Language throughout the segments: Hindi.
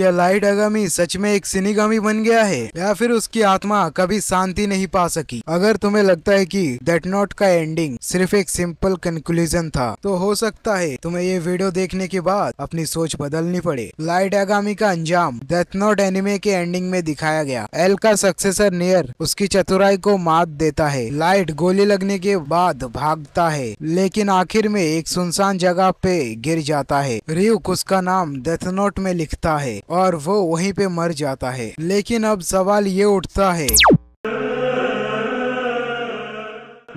क्या लाइट यागामी सच में एक शिनिगामी बन गया है या फिर उसकी आत्मा कभी शांति नहीं पा सकी? अगर तुम्हें लगता है कि डेथ नोट का एंडिंग सिर्फ एक सिंपल कंक्लूजन था, तो हो सकता है तुम्हें ये वीडियो देखने के बाद अपनी सोच बदलनी पड़े। लाइट यागामी का अंजाम डेथ नोट एनिमे के एंडिंग में दिखाया गया। एल का सक्सेसर नियर उसकी चतुराई को मात देता है। लाइट गोली लगने के बाद भागता है, लेकिन आखिर में एक सुनसान जगह पे गिर जाता है। रियुक उसका नाम डेथ नोट में लिखता है और वो वहीं पे मर जाता है। लेकिन अब सवाल ये उठता है,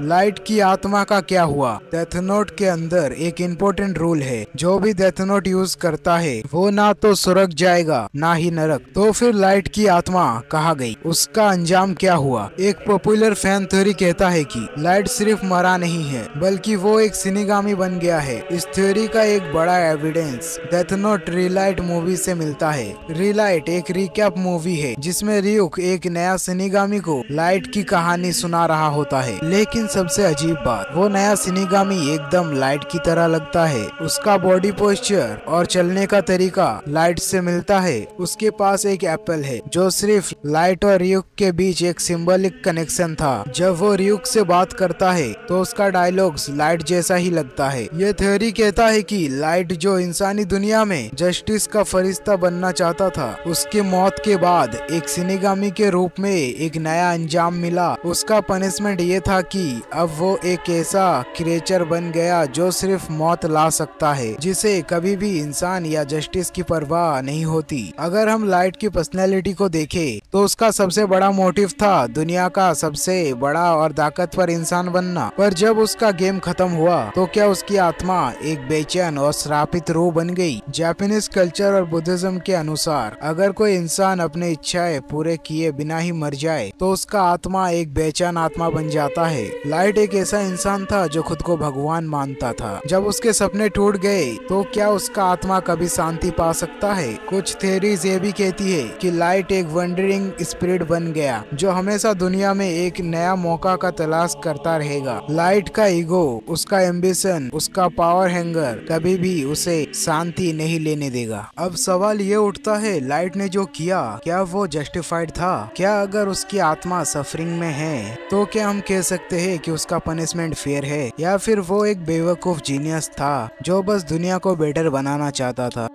लाइट की आत्मा का क्या हुआ? डेथ नोट के अंदर एक इम्पोर्टेंट रूल है, जो भी डेथ नोट यूज करता है वो ना तो स्वर्ग जाएगा ना ही नरक। तो फिर लाइट की आत्मा कहाँ गई? उसका अंजाम क्या हुआ? एक पॉपुलर फैन थ्योरी कहता है कि लाइट सिर्फ मरा नहीं है, बल्कि वो एक शिनिगामी बन गया है। इस थ्योरी का एक बड़ा एविडेंस डेथ नोट रीलाइट मूवी से मिलता है। रीलाइट एक रिकैप मूवी है जिसमें रियुक एक नया शिनिगामी को लाइट की कहानी सुना रहा होता है। लेकिन सबसे अजीब बात, वो नया शिनिगामी एकदम लाइट की तरह लगता है। उसका बॉडी पोस्चर और चलने का तरीका लाइट से मिलता है। उसके पास एक एप्पल है जो सिर्फ लाइट और रियुक के बीच एक सिंबॉलिक कनेक्शन था। जब वो रियुक से बात करता है तो उसका डायलॉग्स लाइट जैसा ही लगता है। ये थ्योरी कहता है कि लाइट जो इंसानी दुनिया में जस्टिस का फरिश्ता बनना चाहता था, उसकी मौत के बाद एक शिनिगामी के रूप में एक नया अंजाम मिला। उसका पनिशमेंट ये था कि अब वो एक ऐसा क्रिएचर बन गया जो सिर्फ मौत ला सकता है, जिसे कभी भी इंसान या जस्टिस की परवाह नहीं होती। अगर हम लाइट की पर्सनैलिटी को देखें तो उसका सबसे बड़ा मोटिव था दुनिया का सबसे बड़ा और ताकतवर इंसान बनना। पर जब उसका गेम खत्म हुआ तो क्या उसकी आत्मा एक बेचैन और श्रापित रूह बन गई? जापानीज कल्चर और बुद्धिज्म के अनुसार अगर कोई इंसान अपनी इच्छाएं पूरे किए बिना ही मर जाए तो उसका आत्मा एक बेचैन आत्मा बन जाता है। लाइट एक ऐसा इंसान था जो खुद को भगवान मानता था। जब उसके सपने टूट गए तो क्या उसका आत्मा कभी शांति पा सकता है? कुछ थ्योरीज ये भी कहती है कि लाइट एक वंडरिंग स्पिरिट बन गया जो हमेशा दुनिया में एक नया मौका का तलाश करता रहेगा। लाइट का ईगो, उसका एम्बिशन, उसका पावर हैंगर कभी भी उसे शांति नहीं लेने देगा। अब सवाल ये उठता है, लाइट ने जो किया क्या वो जस्टिफाइड था? क्या अगर उसकी आत्मा सफरिंग में है तो क्या हम कह सकते हैं कि उसका पनिशमेंट फेयर है, या फिर वो एक बेवकूफ जीनियस था जो बस दुनिया को बेटर बनाना चाहता था?